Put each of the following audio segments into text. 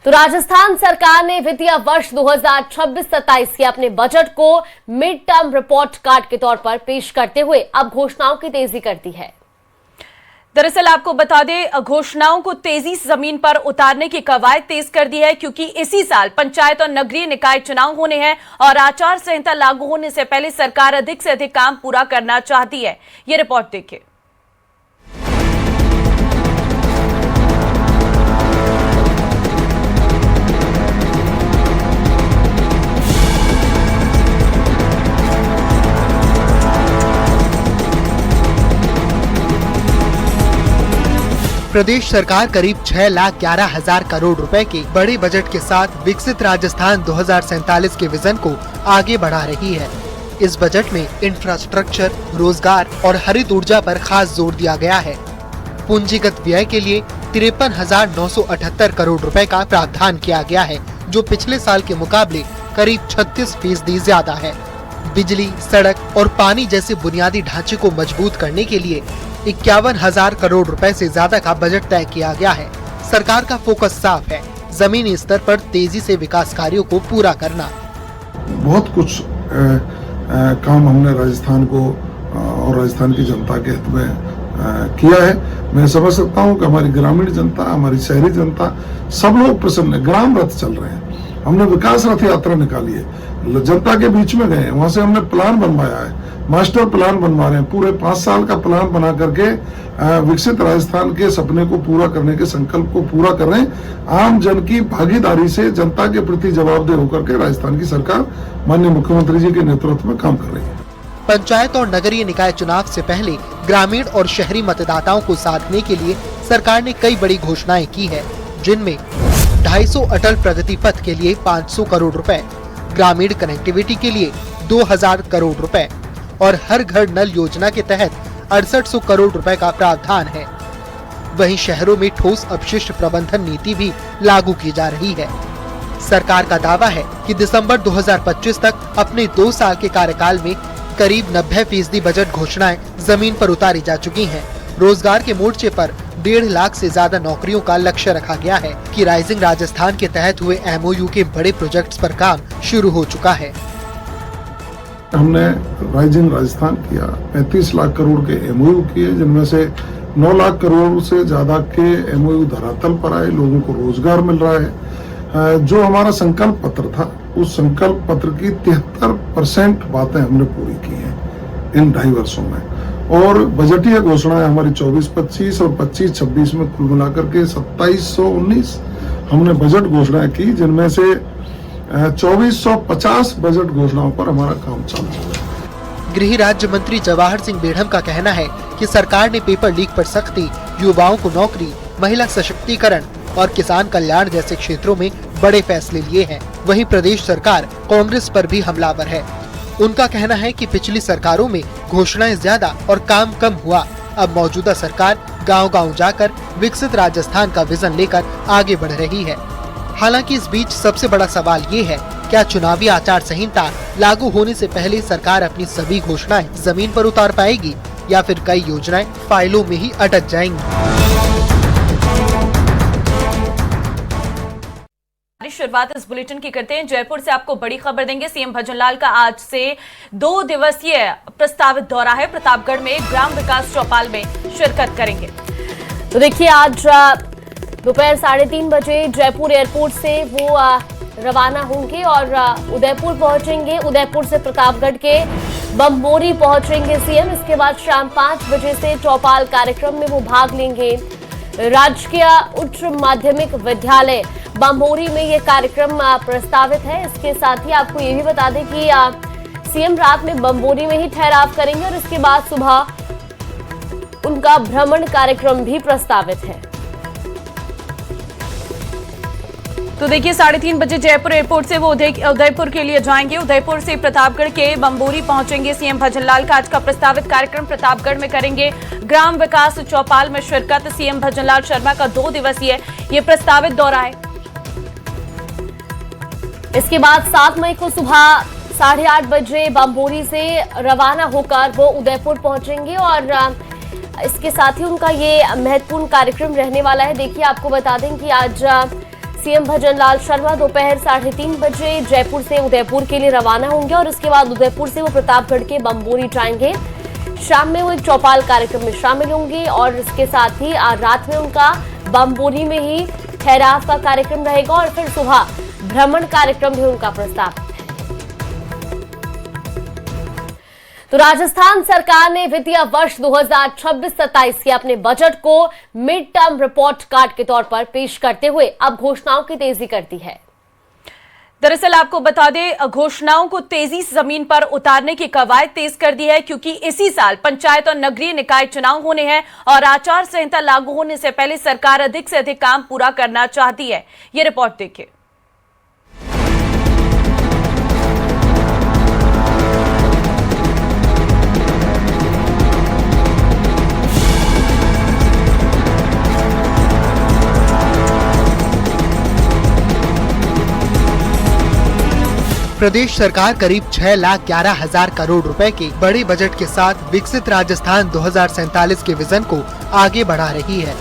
तो राजस्थान सरकार ने वित्तीय वर्ष 2026-27 के अपने बजट को मिड टर्म रिपोर्ट कार्ड के तौर पर पेश करते हुए अब घोषणाओं की तेजी कर दी है। दरअसल आपको बता दें, घोषणाओं को तेजी से जमीन पर उतारने की कवायद तेज कर दी है, क्योंकि इसी साल पंचायत और नगरीय निकाय चुनाव होने हैं और आचार संहिता लागू होने से पहले सरकार अधिक से अधिक काम पूरा करना चाहती है। ये रिपोर्ट देखिए। प्रदेश सरकार करीब 6,11,000 करोड़ रुपए के बड़े बजट के साथ विकसित राजस्थान 2047 के विजन को आगे बढ़ा रही है। इस बजट में इंफ्रास्ट्रक्चर, रोजगार और हरित ऊर्जा पर खास जोर दिया गया है। पूंजीगत व्यय के लिए 53,978 करोड़ रुपए का प्रावधान किया गया है, जो पिछले साल के मुकाबले करीब 36% ज्यादा है। बिजली, सड़क और पानी जैसे बुनियादी ढांचे को मजबूत करने के लिए 51,000 करोड़ रुपए से ज्यादा का बजट तय किया गया है। सरकार का फोकस साफ है, जमीनी स्तर पर तेजी से विकास कार्यों को पूरा करना। बहुत कुछ काम हमने राजस्थान को और राजस्थान की जनता के हित में किया है। मैं समझ सकता हूँ कि हमारी ग्रामीण जनता, हमारी शहरी जनता, सब लोग प्रसन्न है। ग्राम रथ चल रहे हैं, हमने विकास रथ यात्रा निकाली है, जनता के बीच में गए, वहां से हमने प्लान बनवाया है, मास्टर प्लान बनवा रहे हैं। पूरे 5 साल का प्लान बना करके विकसित राजस्थान के सपने को पूरा करने के संकल्प को पूरा कर रहे हैं। आम जन की भागीदारी से जनता के प्रति जवाबदेह होकर के राजस्थान की सरकार माननीय मुख्यमंत्री जी के नेतृत्व में काम कर रही है। पंचायत और नगरीय निकाय चुनाव से पहले ग्रामीण और शहरी मतदाताओं को साधने के लिए सरकार ने कई बड़ी घोषणाएं की है, जिनमें 250 अटल प्रगति पथ के लिए 500 करोड़ रुपए, ग्रामीण कनेक्टिविटी के लिए 2,000 करोड़ रुपए और हर घर नल योजना के तहत 6800 करोड़ रुपए का प्रावधान है। वहीं शहरों में ठोस अपशिष्ट प्रबंधन नीति भी लागू की जा रही है। सरकार का दावा है कि दिसंबर 2025 तक अपने 2 साल के कार्यकाल में करीब 90% बजट घोषणाएं जमीन पर उतारी जा चुकी हैं। रोजगार के मोर्चे पर 1.5 लाख से ज्यादा नौकरियों का लक्ष्य रखा गया है कि राइजिंग राजस्थान के तहत हुए MOU के बड़े प्रोजेक्ट्स पर काम शुरू हो चुका है। हमने राइजिंग राजस्थान किया, 35 लाख करोड़ के MOU किए, जिनमें से 9 लाख करोड़ से ज्यादा के MOU धरातल पर आए, लोगों को रोजगार मिल रहा है। जो हमारा संकल्प पत्र था, उस संकल्प पत्र की 73% बातें हमने पूरी की हैं इन 2.5 वर्षों में। और बजटीय घोषणाएं हमारी 24-25 और 25-26 में कुल मिलाकर के 2719 हमने बजट घोषणाएं की, जिनमें से 2450 बजट घोषणाओं पर हमारा काम चालू है। गृह राज्य मंत्री जवाहर सिंह बेढ़म का कहना है कि सरकार ने पेपर लीक पर सख्ती, युवाओं को नौकरी, महिला सशक्तिकरण और किसान कल्याण जैसे क्षेत्रों में बड़े फैसले लिए हैं। वहीं प्रदेश सरकार कांग्रेस पर भी हमलावर है। उनका कहना है कि पिछली सरकारों में घोषणाएं ज्यादा और काम कम हुआ। अब मौजूदा सरकार गांव-गांव जाकर विकसित राजस्थान का विजन लेकर आगे बढ़ रही है। हालांकि इस बीच सबसे बड़ा सवाल ये है, क्या चुनावी आचार संहिता लागू होने से पहले सरकार अपनी सभी घोषणाएं जमीन पर उतार पाएगी या फिर कई योजनाएं फाइलों में ही अटक जाएंगी। शुरुआत इस बुलेटिन की करते हैं। जयपुर से आपको बड़ी खबर देंगे। सीएम भजनलाल का आज से 2 दिवसीय प्रस्तावित दौरा है। प्रतापगढ़ में ग्राम विकास चौपाल में शिरकत करेंगे। तो देखिए, आज दोपहर 3:30 बजे जयपुर एयरपोर्ट से वो रवाना होंगे और उदयपुर पहुंचेंगे। उदयपुर से प्रतापगढ़ के बम्बोरी पहुंचेंगे सीएम। इसके बाद शाम 5 बजे से चौपाल कार्यक्रम में वो भाग लेंगे। राजकीय उच्च माध्यमिक विद्यालय बम्बोरी में ये कार्यक्रम प्रस्तावित है। इसके साथ ही आपको ये भी बता दें कि सीएम रात में बम्बोरी में ही ठहराव करेंगे और इसके बाद सुबह उनका भ्रमण कार्यक्रम भी प्रस्तावित है। तो देखिए, 3:30 बजे जयपुर एयरपोर्ट से वो उदयपुर के लिए जाएंगे। उदयपुर से प्रतापगढ़ के बम्बोरी पहुंचेंगे। सीएम भजनलाल का आज का प्रस्तावित कार्यक्रम प्रतापगढ़ में करेंगे। ग्राम विकास चौपाल में शिरकत। सीएम भजनलाल शर्मा का 2 दिवसीय ये प्रस्तावित दौरा है। इसके बाद 7 मई को सुबह 8:30 बजे बम्बोरी से रवाना होकर वो उदयपुर पहुंचेंगे और इसके साथ ही उनका ये महत्वपूर्ण कार्यक्रम रहने वाला है। देखिए, आपको बता दें कि आज सीएम भजनलाल शर्मा दोपहर 3:30 बजे जयपुर से उदयपुर के लिए रवाना होंगे और इसके बाद उदयपुर से वो प्रतापगढ़ के बम्बोरी जाएंगे। शाम में वो एक चौपाल कार्यक्रम में शामिल होंगे और इसके साथ ही आज रात में उनका बम्बोरी में ही ठहराव का कार्यक्रम रहेगा और फिर सुबह भ्रमण कार्यक्रम भी उनका प्रस्ताव। तो राजस्थान सरकार ने वित्तीय वर्ष 2026-27 के अपने बजट को मिड टर्म रिपोर्ट कार्ड के तौर पर पेश करते हुए अब घोषणाओं की तेजी कर दी है। दरअसल आपको बता दें, घोषणाओं को तेजी से जमीन पर उतारने की कवायद तेज कर दी है, क्योंकि इसी साल पंचायत और नगरीय निकाय चुनाव होने हैं और आचार संहिता लागू होने से पहले सरकार अधिक से अधिक काम पूरा करना चाहती है। ये रिपोर्ट देखिए। प्रदेश सरकार करीब 6,11,000 करोड़ रुपए के बड़े बजट के साथ विकसित राजस्थान 2047 के विजन को आगे बढ़ा रही है।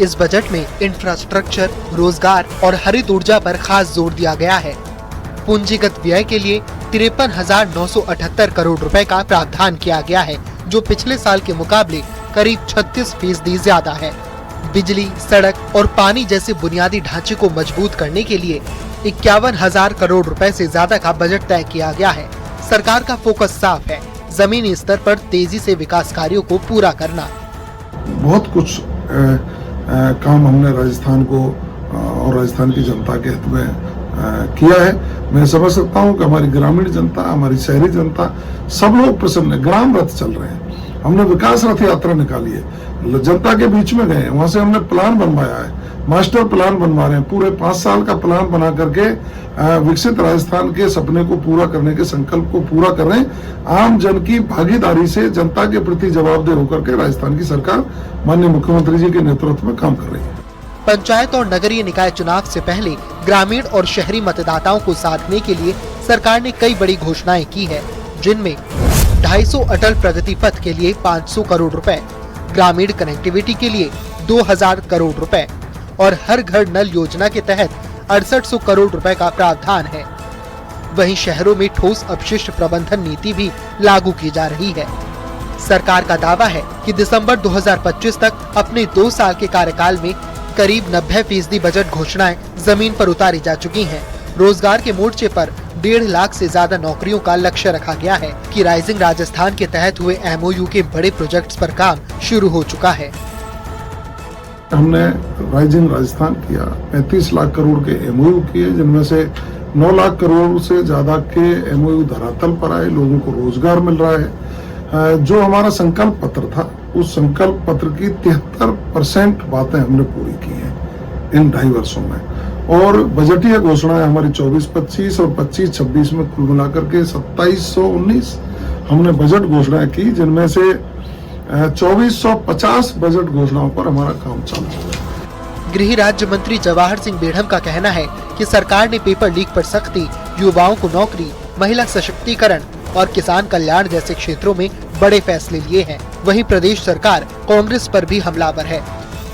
इस बजट में इंफ्रास्ट्रक्चर, रोजगार और हरित ऊर्जा पर खास जोर दिया गया है। पूंजीगत व्यय के लिए 53,978 करोड़ रुपए का प्रावधान किया गया है, जो पिछले साल के मुकाबले करीब 36% ज्यादा है। बिजली, सड़क और पानी जैसे बुनियादी ढांचे को मजबूत करने के लिए 51,000 करोड़ रुपए से ज्यादा का बजट तय किया गया है। सरकार का फोकस साफ है, जमीनी स्तर पर तेजी से विकास कार्यों को पूरा करना। बहुत कुछ काम हमने राजस्थान को और राजस्थान की जनता के हित में किया है। मैं समझ सकता हूँ कि हमारी ग्रामीण जनता, हमारी शहरी जनता, सब लोग प्रसन्न है। ग्राम रथ चल रहे हैं, हमने विकास रथ यात्रा निकाली है, जनता के बीच में गए, वहां से हमने प्लान बनवाया है, मास्टर प्लान बनवा रहे हैं। पूरे 5 साल का प्लान बना करके विकसित राजस्थान के सपने को पूरा करने के संकल्प को पूरा कर रहे हैं। आम जन की भागीदारी से जनता के प्रति जवाबदेह होकर के राजस्थान की सरकार माननीय मुख्यमंत्री जी के नेतृत्व में काम कर रही है। पंचायत और नगरीय निकाय चुनाव से पहले ग्रामीण और शहरी मतदाताओं को साधने के लिए सरकार ने कई बड़ी घोषणाएं की है, जिनमें 250 अटल प्रगति पथ के लिए 500 करोड़ रुपए, ग्रामीण कनेक्टिविटी के लिए 2,000 करोड़ रुपए और हर घर नल योजना के तहत 6800 करोड़ रुपए का प्रावधान है। वहीं शहरों में ठोस अपशिष्ट प्रबंधन नीति भी लागू की जा रही है। सरकार का दावा है कि दिसंबर 2025 तक अपने 2 साल के कार्यकाल में करीब 90% बजट घोषणाएं जमीन पर उतारी जा चुकी हैं। रोजगार के मोर्चे पर 1.5 लाख से ज्यादा नौकरियों का लक्ष्य रखा गया है कि राइजिंग राजस्थान के तहत हुए MOU के बड़े प्रोजेक्ट्स पर काम शुरू हो चुका है। हमने राइजिंग राजस्थान किया, 35 लाख करोड़ के MOU किए, जिनमें से 9 लाख करोड़ से ज्यादा के MOU धरातल पर आए, लोगों को रोजगार मिल रहा है। जो हमारा संकल्प पत्र था, उस संकल्प पत्र की 73% बातें हमने पूरी की हैं इन 2.5 वर्षों में। और बजटीय घोषणाएं हमारी 24-25 और 25-26 में कुल मिलाकर के 2719 हमने बजट घोषणाएं की, जिनमें से 2450 बजट घोषणाओं पर हमारा काम चालू है। गृह राज्य मंत्री जवाहर सिंह बेढ़म का कहना है कि सरकार ने पेपर लीक पर सख्ती, युवाओं को नौकरी, महिला सशक्तिकरण और किसान कल्याण जैसे क्षेत्रों में बड़े फैसले लिए हैं। वहीं प्रदेश सरकार कांग्रेस पर भी हमलावर है।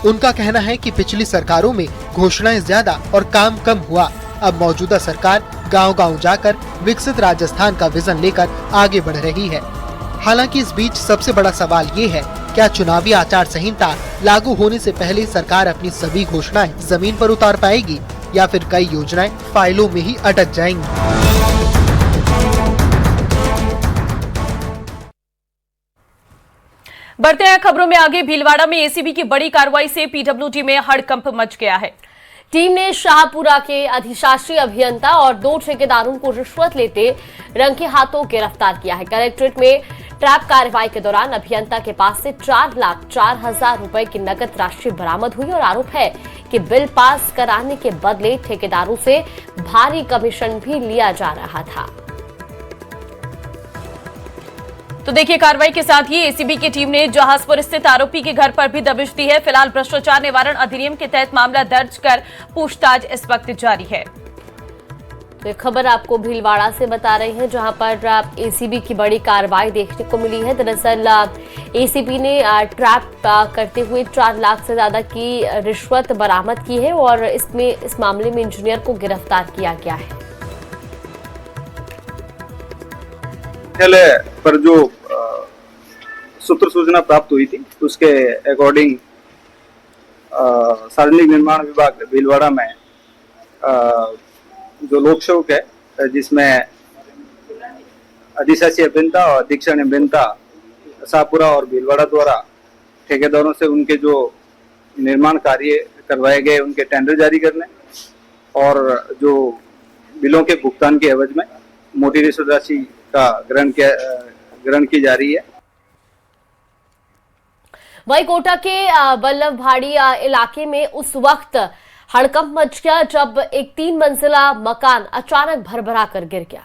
उनका कहना है कि पिछली सरकारों में घोषणाएं ज्यादा और काम कम हुआ। अब मौजूदा सरकार गांव-गांव जाकर विकसित राजस्थान का विजन लेकर आगे बढ़ रही है। हालांकि इस बीच सबसे बड़ा सवाल ये है, क्या चुनावी आचार संहिता लागू होने से पहले सरकार अपनी सभी घोषणाएं जमीन पर उतार पाएगी या फिर कई योजनाएं फाइलों में ही अटक जाएंगी। बढ़ते हैं खबरों में आगे। भीलवाड़ा में एसीबी की बड़ी कार्रवाई से पीडब्ल्यूडी में हड़कंप मच गया है। टीम ने शाहपुरा के अधिशासी अभियंता और 2 ठेकेदारों को रिश्वत लेते रंगे हाथों गिरफ्तार किया है। कलेक्ट्रेट में ट्रैप कार्रवाई के दौरान अभियंता के पास से 4,04,000 रुपए की नकद राशि बरामद हुई और आरोप है कि बिल पास कराने के बदले ठेकेदारों से भारी कमीशन भी लिया जा रहा था। तो देखिए, कार्रवाई के साथ ही एसीबी की टीम ने जहाजपुर स्थित आरोपी के घर पर भी दबिश दी है। फिलहाल भ्रष्टाचार निवारण अधिनियम के तहत मामला दर्ज कर पूछताछ इस वक्त जारी है। तो ये खबर आपको भीलवाड़ा से बता रहे हैं, जहां पर एसीबी की बड़ी कार्रवाई देखने को मिली है। दरअसल एसीबी ने ट्रैप करते हुए 4 लाख से ज्यादा की रिश्वत बरामद की है और इस मामले में इंजीनियर को गिरफ्तार किया गया है। पर जो सूत्र सूचना प्राप्त हुई थी उसके अकॉर्डिंग सार्वजनिक निर्माण विभाग भीलवाड़ा में जो लोक सेवक है, जिसमें अधिशासी अभियंता और अधीक्षण अभियंता शाहपुरा और भीलवाड़ा द्वारा ठेकेदारों से उनके जो निर्माण कार्य करवाए गए उनके टेंडर जारी करने और जो बिलों के भुगतान के एवज में मोटी रिश्वत राशि का ग्रहण की जा रही है। वहीं कोटा के वल्लभ भाड़ी इलाके में उस वक्त हड़कंप मच गया जब एक 3 मंजिला मकान अचानक भरभरा कर गिर गया।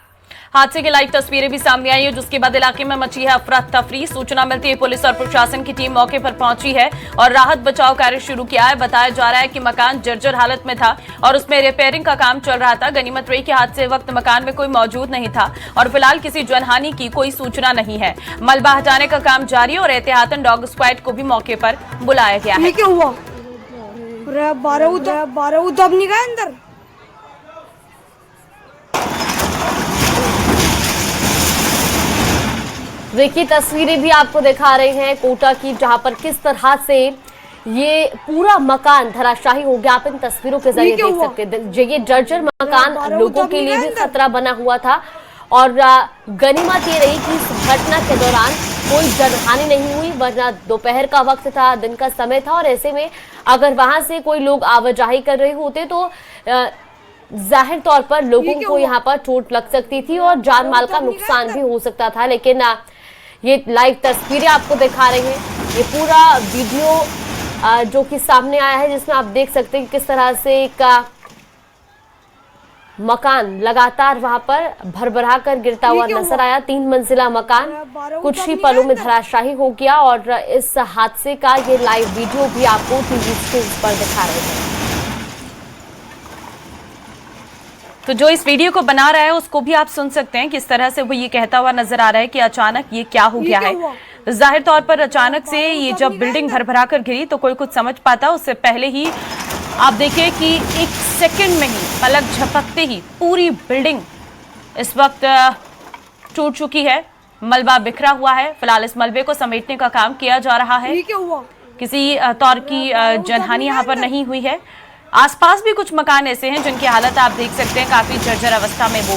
हादसे की लाइव तस्वीरें भी सामने आई है, जिसके बाद इलाके में मची है अफरा तफरी। सूचना मिलती है पुलिस और प्रशासन की टीम मौके पर पहुंची है और राहत बचाव कार्य शुरू किया है। बताया जा रहा है कि मकान जर्जर हालत में था और उसमें रिपेयरिंग का काम चल रहा था। गनीमत रही कि हादसे वक्त मकान में कोई मौजूद नहीं था और फिलहाल किसी जनहानि की कोई सूचना नहीं है। मलबा हटाने का काम जारी है और एहतियातन डॉग स्क्वाड को भी मौके पर बुलाया गया है। क्या हुआ? 12 उदब नहीं गए अंदर। देखिए तस्वीरें भी आपको दिखा रहे हैं कोटा की, जहां पर किस तरह से ये पूरा मकान धराशायी हो गया। आप इन तस्वीरों के जरिए देख सकते हैं ये जर्जर मकान लोगों के लिए भी खतरा बना हुआ था और गनीमत ये रही कि इस घटना के दौरान कोई जनहानि नहीं हुई, वरना दोपहर का वक्त था, दिन का समय था और ऐसे में अगर वहां से कोई लोग आवाजाही कर रहे होते तो जाहिर तौर पर लोगों को यहाँ पर चोट लग सकती थी और जान माल का नुकसान भी हो सकता था। लेकिन ये लाइव तस्वीरें आपको दिखा रही हैं, ये पूरा वीडियो जो कि सामने आया है, जिसमें आप देख सकते हैं कि किस तरह से एक मकान लगातार वहां पर भरभरा कर गिरता हुआ नजर आया। 3 मंजिला मकान कुछ ही पलों में धराशायी हो गया और इस हादसे का ये लाइव वीडियो भी आपको टीवी स्क्रीन पर दिखा रहे हैं। तो जो इस वीडियो को बना रहा है उसको भी आप सुन सकते हैं, किस तरह से वो ये कहता हुआ नजर आ रहा है कि अचानक ये क्या हो गया है। जाहिर तौर पर अचानक से ये जब बिल्डिंग भरभरा कर गिरी तो कोई कुछ समझ पाता, उससे पहले ही आप देखिए कि 1 सेकंड में ही पलक झपकते ही पूरी बिल्डिंग इस वक्त टूट चुकी है। मलबा बिखरा हुआ है। फिलहाल इस मलबे को समेटने का काम किया जा रहा है। किसी तौर की जनहानि यहाँ पर नहीं हुई है। आसपास भी कुछ मकान ऐसे हैं जिनकी हालत आप देख सकते हैं काफी जर्जर अवस्था में वो